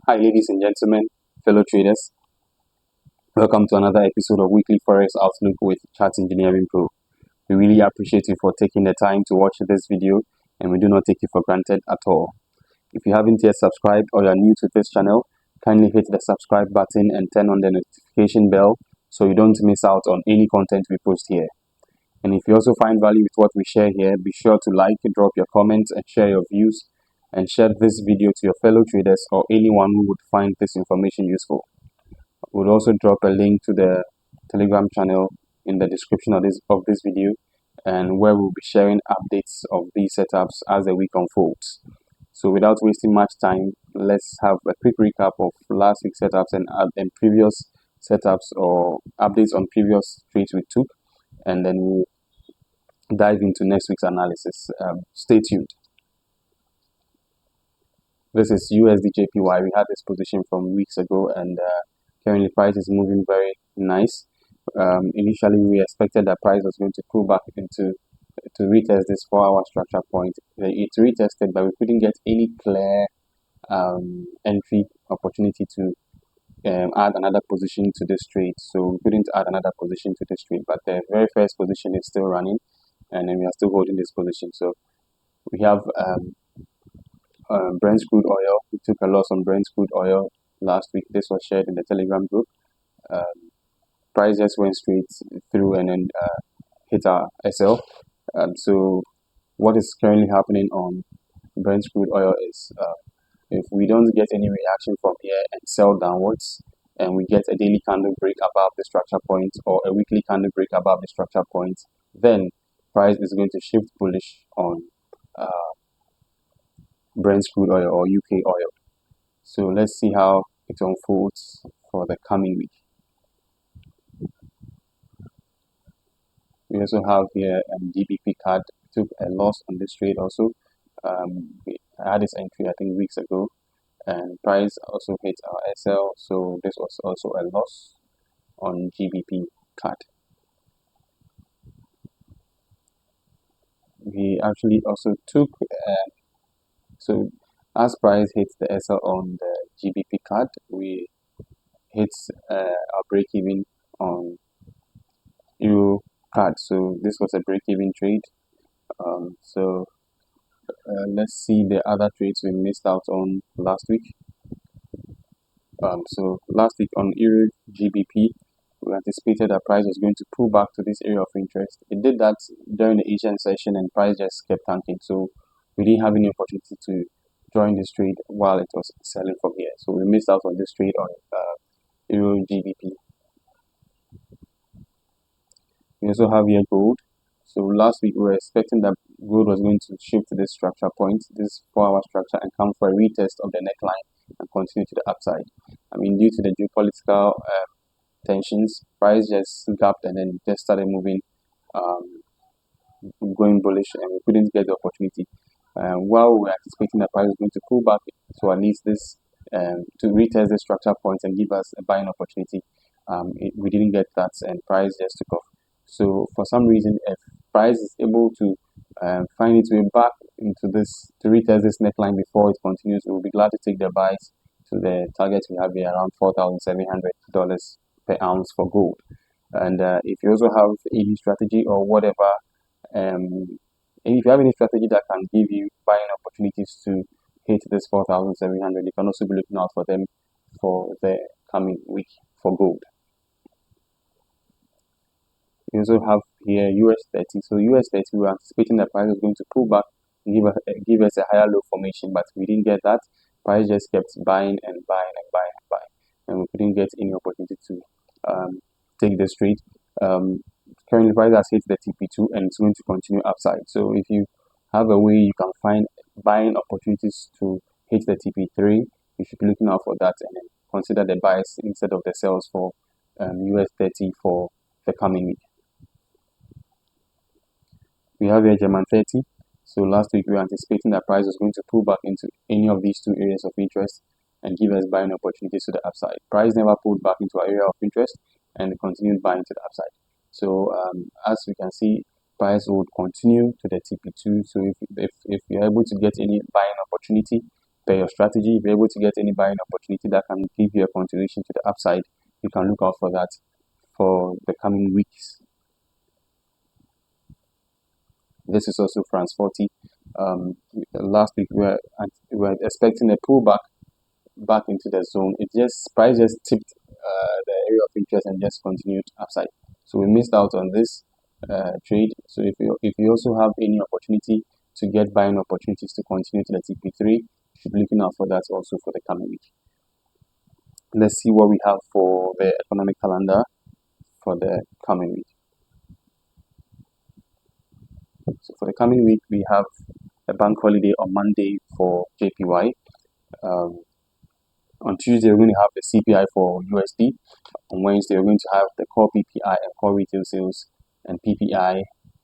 Hi, ladies and gentlemen, fellow traders. Welcome to another episode of Weekly Forex Outlook with Chart Engineering Pro. We really appreciate you for taking the time to watch this video, and we do not take it for granted at all. If you haven't yet subscribed or you are new to this channel, kindly hit the subscribe button and turn on the notification bell so you don't miss out on any content we post here. And if you also find value with what we share here, be sure to like, drop your comments, and share your views, and share this video to your fellow traders or anyone who would find this information useful. We'll also drop a link to the Telegram channel in the description of this video, and where we'll be sharing updates of these setups as the week unfolds. So without wasting much time, let's have a quick recap of last week's setups and previous setups or updates on previous trades we took, and then we'll dive into next week's analysis. Stay tuned. This is USDJPY. We had this position from weeks ago, and currently price is moving very nice. Initially, we expected that price was going to pull back to retest this 4-hour structure point. It retested, but we couldn't get any clear entry opportunity to add another position to this trade. So we couldn't add another position to this trade, but the very first position is still running, and then we are still holding this position. So we have Brent crude oil. We took a loss on Brent crude oil last week. This was shared in the Telegram group. Price just went straight through and then hit our SL. So what is currently happening on Brent crude oil is if we don't get any reaction from here and sell downwards, and we get a daily candle break above the structure point or a weekly candle break above the structure point, then price is going to shift bullish on Brent crude oil or UK oil. So let's see how it unfolds for the coming week. We also have here GBPCAD. Took a loss on this trade also. We had this entry I think weeks ago, and price also hit our SL, so this was also a loss on GBPCAD. We actually also took so as price hits the SL on the GBPCAD, we hit our break even on EURCHF. So this was a break-even trade. Let's see the other trades we missed out on last week. So last week on EURJPY, we anticipated that price was going to pull back to this area of interest. It did that during the Asian session, and price just kept tanking. So we didn't have any opportunity to join this trade while it was selling from here. So we missed out on this trade on EURJPY. We also have here gold. So last week we were expecting that gold was going to shift to this structure point, this 4-hour structure, and come for a retest of the neckline and continue to the upside. I mean, due to the geopolitical tensions, price just gapped and then just started moving, going bullish, and we couldn't get the opportunity. While we were anticipating that price was going to pull back to at least this, to retest the structure points and give us a buying opportunity, we didn't get that, and price just took off. So for some reason, if price is able to find its way back into this to retest this neckline before it continues, we will be glad to take the buys to the target we have here around $4,700 per ounce for gold. And if you also have any strategy or whatever, and if you have any strategy that can give you buying opportunities to hit this 4,700, you can also be looking out for them for the coming week for gold. We also have here US30. So US30, we were anticipating that price was going to pull back and give us a higher low formation, but we didn't get that. Price just kept buying and buying and buying and buying, and we couldn't get any opportunity to take this trade. Currently, price has hit the TP2 and it's going to continue upside. So if you have a way you can find buying opportunities to hit the TP3, you should be looking out for that and then consider the buys instead of the sells for US30 for the coming week. We have here German 30. So last week we were anticipating that price was going to pull back into any of these two areas of interest and give us buying opportunities to the upside. Price never pulled back into our area of interest and continued buying to the upside. So as we can see, price would continue to the TP2. So if you're able to get any buying opportunity, per your strategy. If you're able to get any buying opportunity that can give you a continuation to the upside, you can look out for that for the coming weeks. This is also France 40. Last week we were expecting a pullback back into the zone. It just price just tipped the area of interest and just continued upside. So we missed out on this trade. So if you also have any opportunity to get buying opportunities to continue to the TP3, you should be looking out for that also for the coming week. Let's see what we have for the economic calendar for the coming week. So for the coming week, we have a bank holiday on Monday for JPY. On Tuesday, we're going to have the CPI for USD. On Wednesday, we're going to have the core PPI and core retail sales and PPI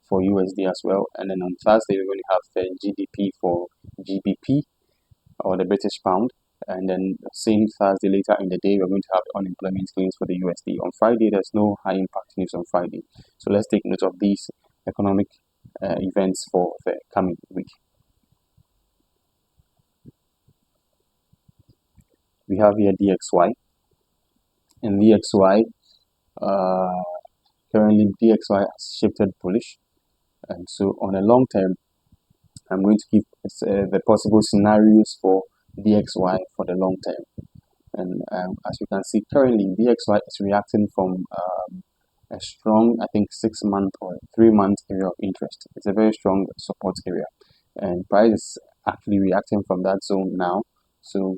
for USD as well. And then on Thursday, we're going to have the GDP for GBP or the British pound. And then same Thursday later in the day, we're going to have unemployment claims for the USD. On Friday, there's no high impact news on Friday. So let's take note of these economic events for the coming week. We have here DXY, and DXY currently DXY has shifted bullish, and so on a long term, I'm going to give the possible scenarios for DXY for the long term. And as you can see, currently DXY is reacting from a strong, I think 6 month or 3 month area of interest. It's a very strong support area, and price is actually reacting from that zone now. So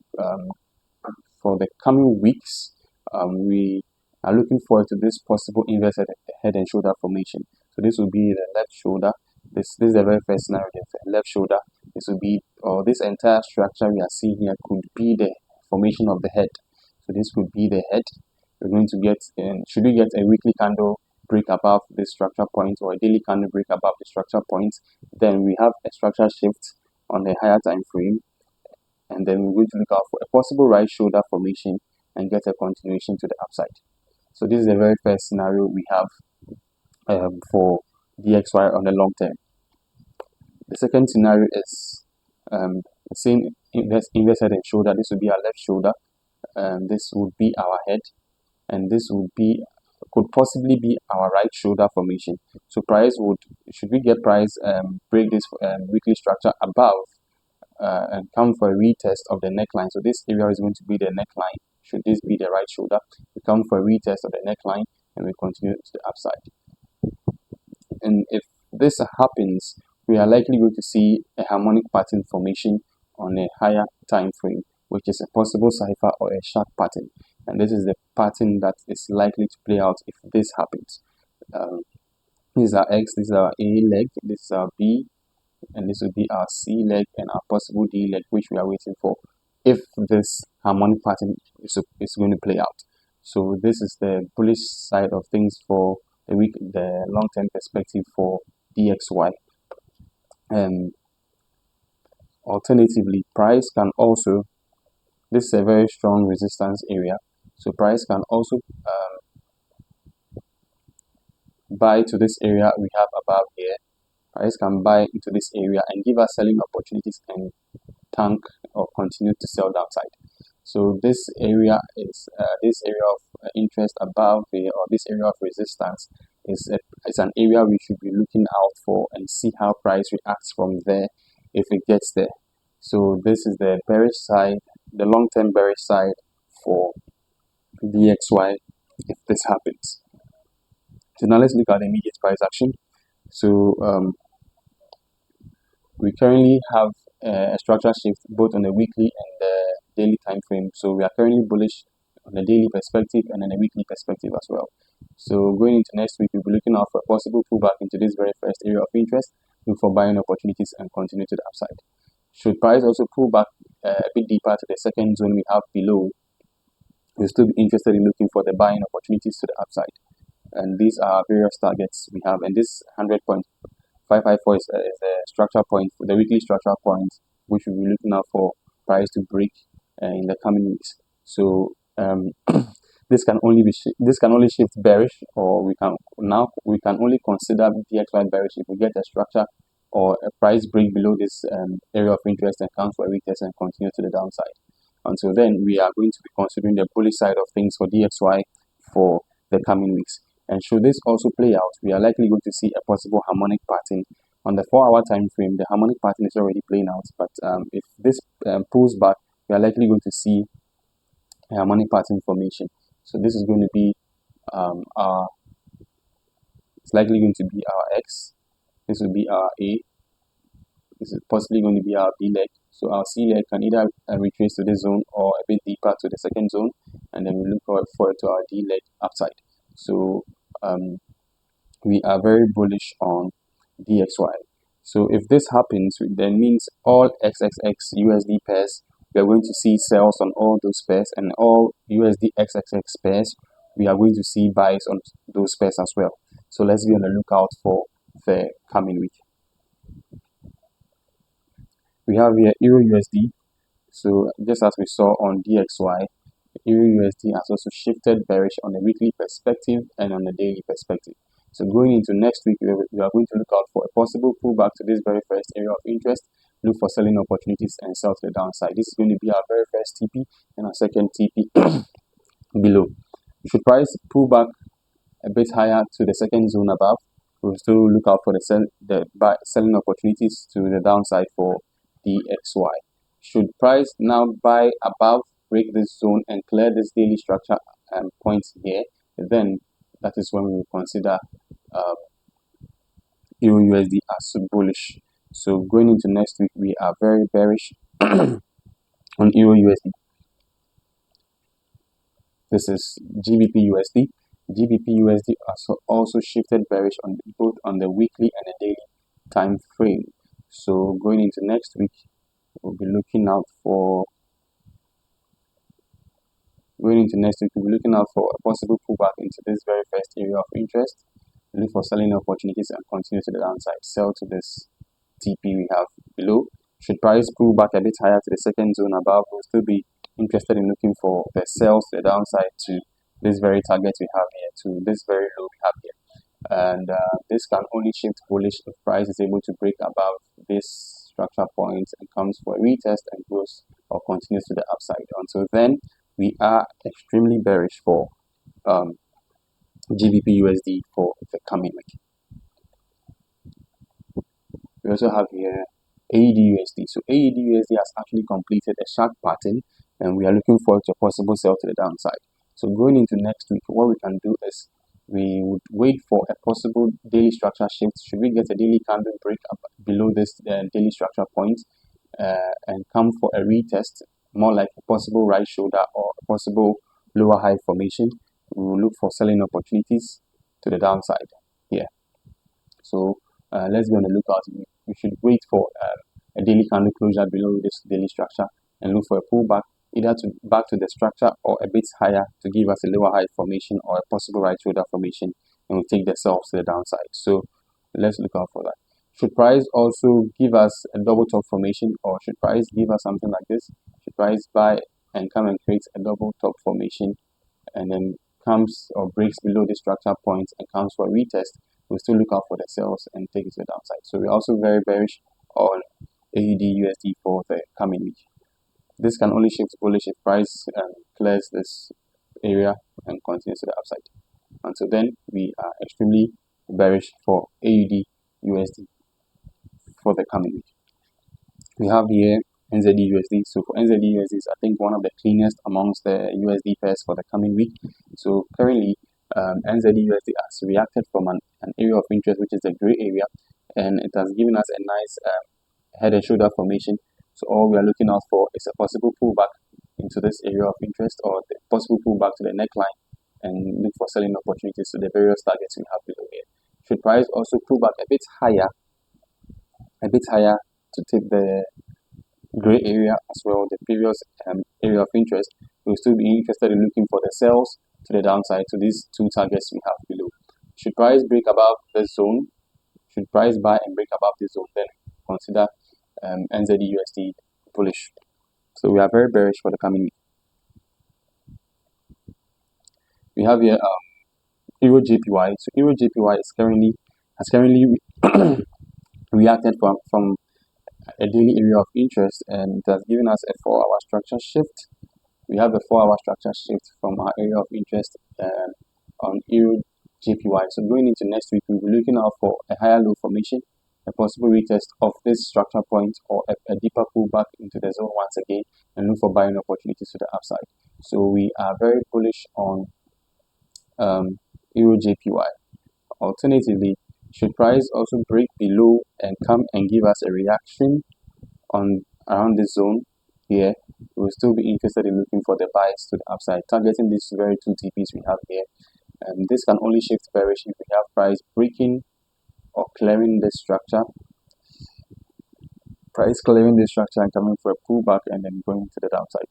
for the coming weeks, we are looking forward to this possible inverted head and shoulder formation. So this will be the left shoulder. This is the very first scenario, the left shoulder. This will be, or this entire structure we are seeing here could be the formation of the head. So this could be the head. We're going to get, should we get a weekly candle break above the structure point or a daily candle break above the structure point, then we have a structure shift on the higher time frame, and then we're going to look out for a possible right shoulder formation and get a continuation to the upside. So this is the very first scenario we have for DXY on the long term. The second scenario is the same inverse head and shoulder. This would be our left shoulder, this would be our head, and this would be, could possibly be our right shoulder formation. So price would, should we get price break this weekly structure above and come for a retest of the neckline. So this area is going to be the neckline. Should this be the right shoulder, we come for a retest of the neckline and we continue to the upside. And if this happens, we are likely going to see a harmonic pattern formation on a higher time frame, which is a possible cipher or a sharp pattern. And this is the pattern that is likely to play out if this happens. This is our X, this is our A leg, this is our B, and this will be our C leg and our possible D leg, which we are waiting for if this harmonic pattern is going to play out. So this is the bullish side of things for the week, the long-term perspective for DXY. Alternatively, price can also, this is a very strong resistance area, so price can also buy to this area we have above here. Price can buy into this area and give us selling opportunities and tank or continue to sell downside. So this area is this area of interest above here, or this area of resistance is an area we should be looking out for and see how price reacts from there if it gets there. So this is the bearish side, the long-term bearish side for DXY if this happens. So now let's look at the immediate price action. So we currently have a structural shift both on the weekly and the daily time frame. So we are currently bullish on the daily perspective and on the weekly perspective as well. So going into next week, we'll be looking out for a possible pullback into this very first area of interest, look for buying opportunities and continue to the upside. Should price also pull back a bit deeper to the second zone we have below, we'll still be interested in looking for the buying opportunities to the upside. And these are various targets we have, and this 100.554 is the structure point, the weekly structure point, which we'll be looking out for price to break in the coming weeks. So this can only shift bearish, or we can only consider DXY bearish if we get a structure or a price break below this area of interest and comes for a retest and continue to the downside. Until then, we are going to be considering the bullish side of things for DXY for the coming weeks. And should this also play out, we are likely going to see a possible harmonic pattern. On the 4-hour time frame, the harmonic pattern is already playing out, but if this pulls back, we are likely going to see a harmonic pattern formation. So this is going to be it's likely going to be our X, this will be our A, this is possibly going to be our B leg. So our C leg can either retrace to this zone or a bit deeper to the second zone, and then we look forward to our D leg upside. So we are very bullish on DXY. So if this happens, then means all XXX USD pairs, we are going to see sells on all those pairs, and all USD XXX pairs, we are going to see buys on those pairs as well. So let's be on the lookout for the coming week. We have here EURUSD. So just as we saw on DXY, EURUSD has also shifted bearish on the weekly perspective and on the daily perspective. So going into next week, we are going to look out for a possible pullback to this very first area of interest, look for selling opportunities and sell to the downside. This is going to be our very first TP and our second TP below. Should price pull back a bit higher to the second zone above, we'll still look out for the selling opportunities to the downside for DXY. Should price now buy above, break this zone and clear this daily structure points here, then that is when we will consider EURUSD as bullish. So going into next week, we are very bearish on EURUSD. This is GBPUSD. GBPUSD also shifted bearish on both on the weekly and the daily time frame. So going into next week, we'll be looking out for a possible pullback into this very first area of interest. Look for selling opportunities and continue to the downside. Sell to this TP we have below. Should price pull back a bit higher to the second zone above, we'll still be interested in looking for the sells to the downside to this very target we have here, to this very low we have here. And this can only shift bullish if price is able to break above this structure point and comes for a retest and goes or continues to the upside. Until then, we are extremely bearish for GBPUSD for the coming week. We also have here AUDUSD. So AUDUSD has actually completed a sharp pattern, and we are looking forward to a possible sell to the downside. So going into next week, what we can do is we would wait for a possible daily structure shift. Should we get a daily candle break up below this daily structure point and come for a retest, more like a possible right shoulder or a possible lower high formation, we will look for selling opportunities to the downside here. So let's be on the lookout. We should wait for a daily candle closure below this daily structure and look for a pullback either back to the structure or a bit higher to give us a lower high formation or a possible right shoulder formation, and we take the sells to the downside. So let's look out for that. Should price also give us a double top formation, or should price give us something like this? Should price buy and come and create a double top formation and then comes or breaks below the structure point and comes for a retest, we'll still look out for the sells and take it to the downside. So we're also very bearish on AUDUSD for the coming week. This can only shift bullish if price clears this area and continues to the upside. Until then, we are extremely bearish for AUDUSD for the coming week. We have here NZDUSD. So for NZDUSD is I think one of the cleanest amongst the USD pairs for the coming week. So currently NZDUSD has reacted from an area of interest, which is the gray area, and it has given us a nice head and shoulder formation. So all we are looking out for is a possible pullback into this area of interest, or the possible pullback to the neckline, and look for selling opportunities to the various targets we have below here. Should price also pull back a bit higher to take the gray area as well, the previous area of interest, we'll still be interested in looking for the sells to the downside to these two targets we have below. Should price break above this zone, should price buy and break above this zone, then consider NZDUSD bullish. So we are very bearish for the coming week. We have here EURJPY. So EURJPY has currently reacted from a daily area of interest, and it has given us a 4-hour structure shift. We have a 4-hour structure shift from our area of interest on EURJPY. So going into next week, we'll be looking out for a higher low formation, a possible retest of this structure point, or a deeper pullback into the zone once again, and look for buying opportunities to the upside. So we are very bullish on EURJPY. Alternatively, should price also break below and come and give us a reaction on around this zone here, we will still be interested in looking for the buys to the upside, targeting these very two TPs we have here. And this can only shift bearish if we have price breaking or clearing this structure, price clearing this structure and coming for a pullback and then going to the downside.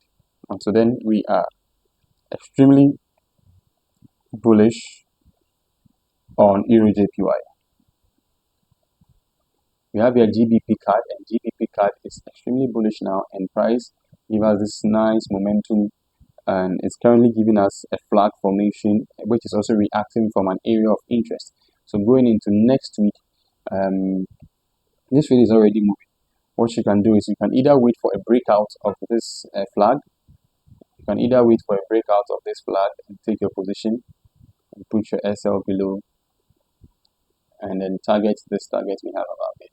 And so then we are extremely bullish on EURJPY. We have here GBPCAD, and GBPCAD is extremely bullish now, and price gives us this nice momentum, and it's currently giving us a flag formation, which is also reacting from an area of interest. So going into next week, this trade is already moving. What you can do is you can either wait for a breakout of this flag. You can either wait for a breakout of this flag and take your position and put your SL below, and then target this target we have above it.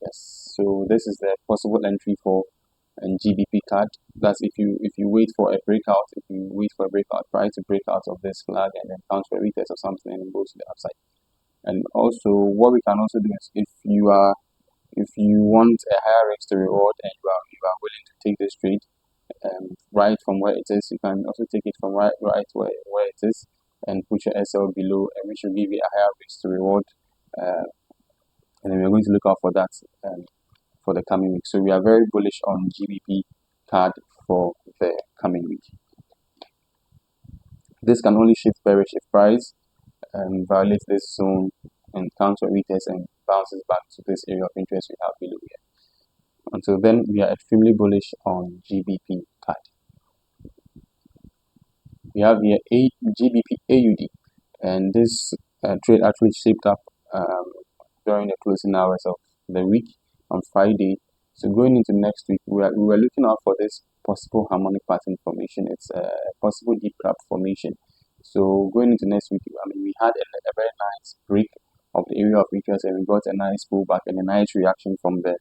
Yes, so this is the possible entry for GBPCAD. That's if you wait for a breakout, prior to breakout of this flag, and then counter a retest or something and go to the upside. And also what we can also do is if you want a higher risk to reward and you are willing to take this trade right from where it is, you can also take it from right where it is and put your SL below, and which will give you a higher risk to reward, and then we're going to look out for that for the coming week. So we are very bullish on GBPCAD for the coming week. This can only shift bearish if price violates this zone and counter retest and bounces back to this area of interest we have below here. Until then, we are extremely bullish on GBPCAD. We have here GBPAUD, and this trade actually shaped up during the closing hours of the week on Friday. So going into next week, we were looking out for this possible harmonic pattern formation. It's a possible deep crab formation. So going into next week, we had a very nice break of the area of interest, and we got a nice pullback and a nice reaction from the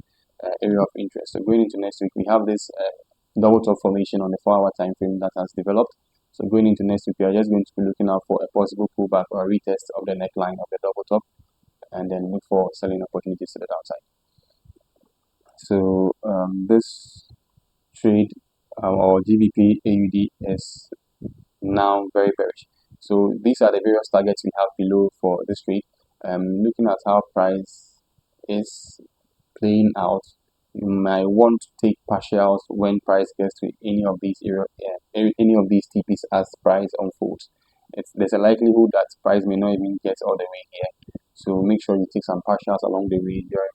area of interest. So going into next week, we have this double top formation on the 4-hour time frame that has developed. So going into next week, we are just going to be looking out for a possible pullback or a retest of the neckline of the double top, and then look for selling opportunities to the downside. So this trade or GBPAUD is now very bearish. So these are the various targets we have below for this trade. Looking at how price is playing out, you might want to take partials when price gets to any of these TPs as price unfolds. There's a likelihood that price may not even get all the way here. So make sure you take some partials along the way during,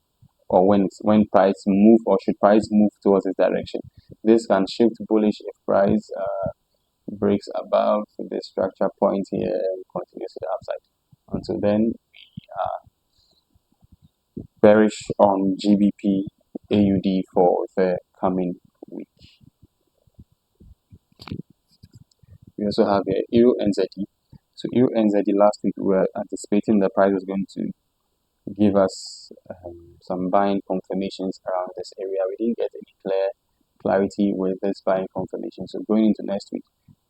or when price move, or should price move towards this direction. This can shift bullish if price breaks above the structure point here and continues to the upside. Until then, we are bearish on GBPAUD for the coming week. We also have a EURNZD. So EURNZD, last week we were anticipating the price was going to give us some buying confirmations around this area. We didn't get any clarity with this buying confirmation. So going into next week,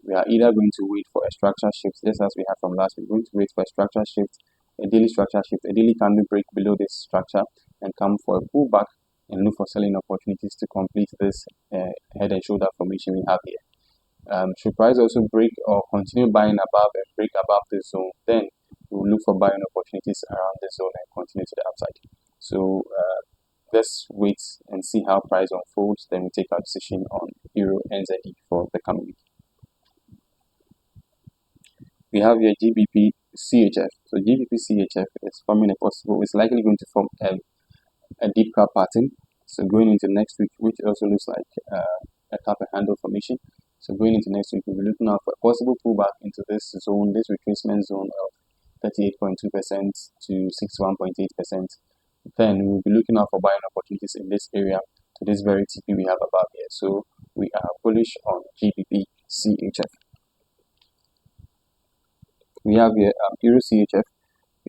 we are either going to wait for a structure shift, just as we had from last week. We're going to wait for a structure shift, a daily structure shift, a daily candle break below this structure, and come for a pullback and look for selling opportunities to complete this head and shoulder formation we have here. Should price also break or continue buying above and break above this zone, then we will look for buying opportunities around this zone and continue to the upside. So let's wait and see how price unfolds, then we take our decision on EURNZD for the coming week. We have your GBPCHF. So GBPCHF is forming it's likely going to form a deep crab pattern. So going into next week, which also looks like a cup and handle formation. So going into next week, we'll be looking out for a possible pullback into this zone, this retracement zone of 38.2% to 61.8%. Then we'll be looking out for buying opportunities in this area to this very TP we have above here. So we are bullish on GBPCHF. We have here EURCHF.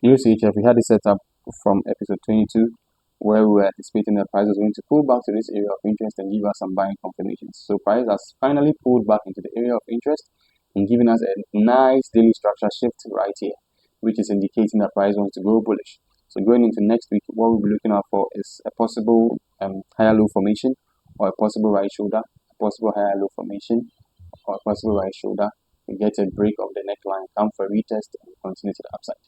EURCHF, we had it set up from episode 22 where we were anticipating that price was going to pull back to this area of interest and give us some buying confirmations. So price has finally pulled back into the area of interest and giving us a nice daily structure shift right here, which is indicating that price wants to go bullish. So going into next week, what we'll be looking out for is a possible higher low formation, or a possible right shoulder, a possible higher low formation, or a possible right shoulder. We get a break of the neckline, come for a retest, and continue to the upside.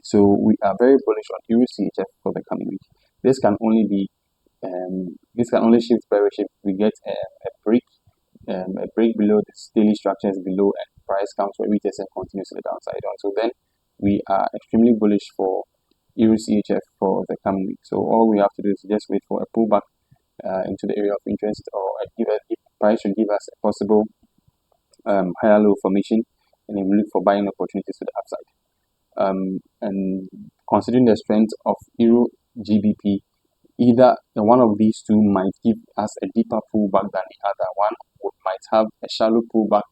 So we are very bullish on EURCHF for the coming week. This can only be shift bearish if we get a break below this daily structure is below and price comes for a retest and continues to the downside. Until then, we are extremely bullish for EURCHF for the coming week. So all we have to do is just wait for a pullback into the area of interest, or price should give us a possible higher low formation, and then we look for buying opportunities to the upside. And considering the strength of Euro GBP, either one of these two might give us a deeper pullback than the other. One might have a shallow pullback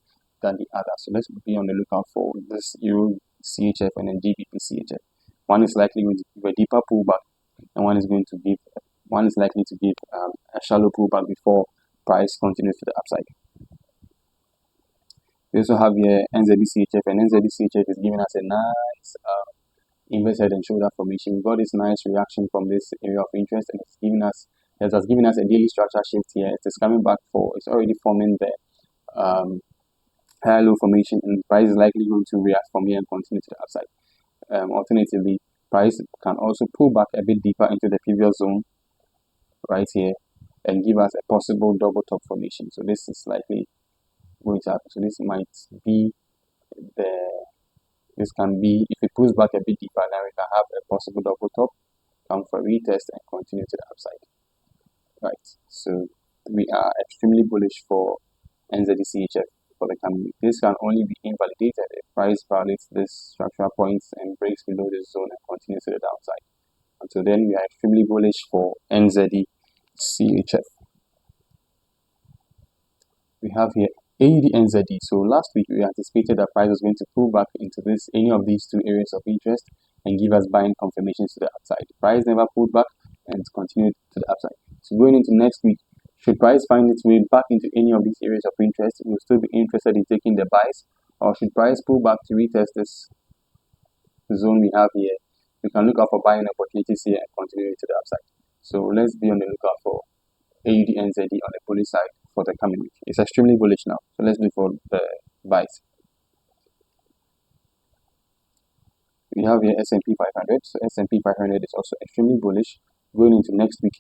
than the other. So let's be on the lookout for this EURCHF and then GBPCHF. One is likely going to give a deeper pullback, and one is likely to give a shallow pullback before price continues to the upside. We also have here NZDCHF, and NZDCHF is giving us a nice inverse head and shoulder formation. We got this nice reaction from this area of interest, and it has given us a daily structure shift here. It is coming back it's already forming the higher low formation, and price is likely going to react from here and continue to the upside. Alternatively, price can also pull back a bit deeper into the previous zone right here and give us a possible double top formation. So this is likely going to happen. So this can be, if it pulls back a bit deeper, then we can have a possible double top, come for a retest and continue to the upside. Right, so we are extremely bullish for NZDCHF for the coming week. This can only be invalidated if price violates this structural points and breaks below this zone and continues to the downside. Until then, we are extremely bullish for NZDCHF. We have here AUDNZD. So last week we anticipated that price was going to pull back into any of these two areas of interest and give us buying confirmations to the upside. Price never pulled back and continued to the upside. So going into next week, should price find its way back into any of these areas of interest, we'll still be interested in taking the buys. Or should price pull back to retest this zone we have here, we can look out for buying opportunities here and continue to the upside. So let's be on the lookout for AUDNZD on the bullish side for the coming week. It's extremely bullish now, so let's look for the buys. We have here S&P 500. So S&P 500 is also extremely bullish going into next week.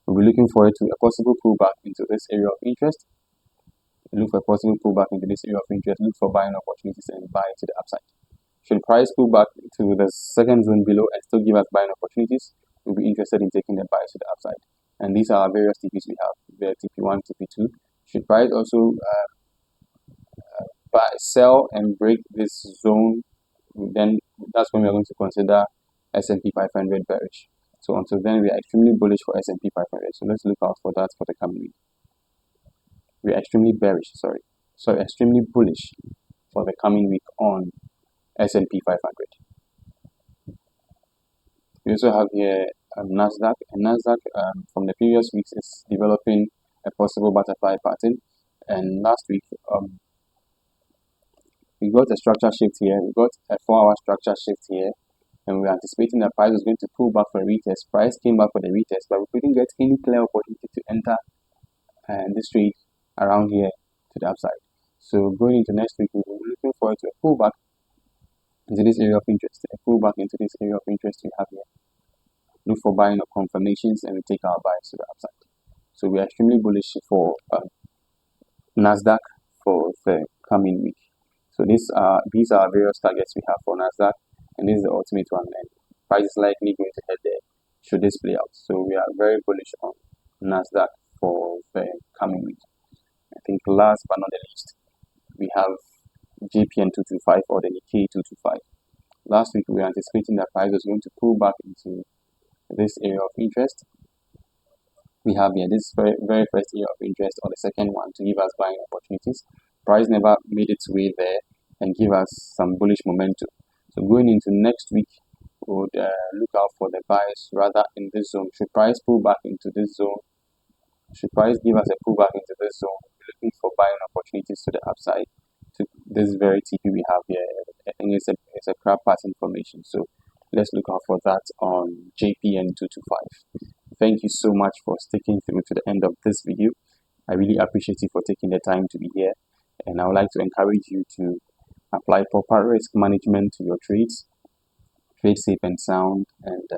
We'll be looking forward to a possible pullback into this area of interest. Look for a possible pullback into this area of interest. Look for buying opportunities and buy to the upside. Should price pull back to the second zone below and still give us buying opportunities, we'll be interested in taking the buys to the upside. And these are our various TPs we have. The TP1, TP2. Should price also sell and break this zone, then that's when we're going to consider S&P 500 bearish. So until then, we are extremely bullish for S&P 500. So let's look out for that for the coming week. We are extremely bearish, extremely bullish for the coming week on S&P 500. We also have here Nasdaq, and Nasdaq from the previous weeks is developing a possible butterfly pattern. And last week we got a structure shift here. We got a 4-hour structure shift here, and we were anticipating that price was going to pull back for a retest. Price came back for the retest, but we couldn't get any clear opportunity to enter this trade around here to the upside. So going into next week, we will be looking forward to a pullback into this area of interest. A pullback into this area of interest we have here. Look for buying of confirmations, and we take our buys to the upside. So we are extremely bullish for Nasdaq for the coming week. So these are various targets we have for Nasdaq, and this is the ultimate one. And price is likely going to head there should this play out. So we are very bullish on Nasdaq for the coming week. I think last but not the least, we have GPN225 or the Nikkei 225. Last week we were anticipating that price was going to pull back into this area of interest. We have here this very first area of interest, or the second one, to give us buying opportunities. Price never made its way there and give us some bullish momentum. So going into next week, we would look out for the buys rather in this zone. Should price pull back into this zone, should price give us a pullback into this zone, we're looking for buying opportunities to the upside. To this very TP we have here, I think it's a crab pattern formation. So let's look out for that on JPN225. Thank you so much for sticking through to the end of this video. I really appreciate you for taking the time to be here, and I would like to encourage you to apply proper risk management to your trades, trade safe and sound, and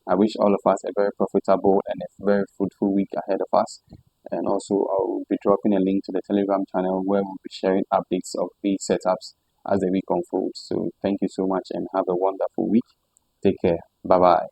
I wish all of us a very profitable and a very fruitful week ahead of us. And also I'll be dropping a link to the Telegram channel where we'll be sharing updates of these setups as the week unfolds. So thank you so much and have a wonderful week. Take care. Bye bye.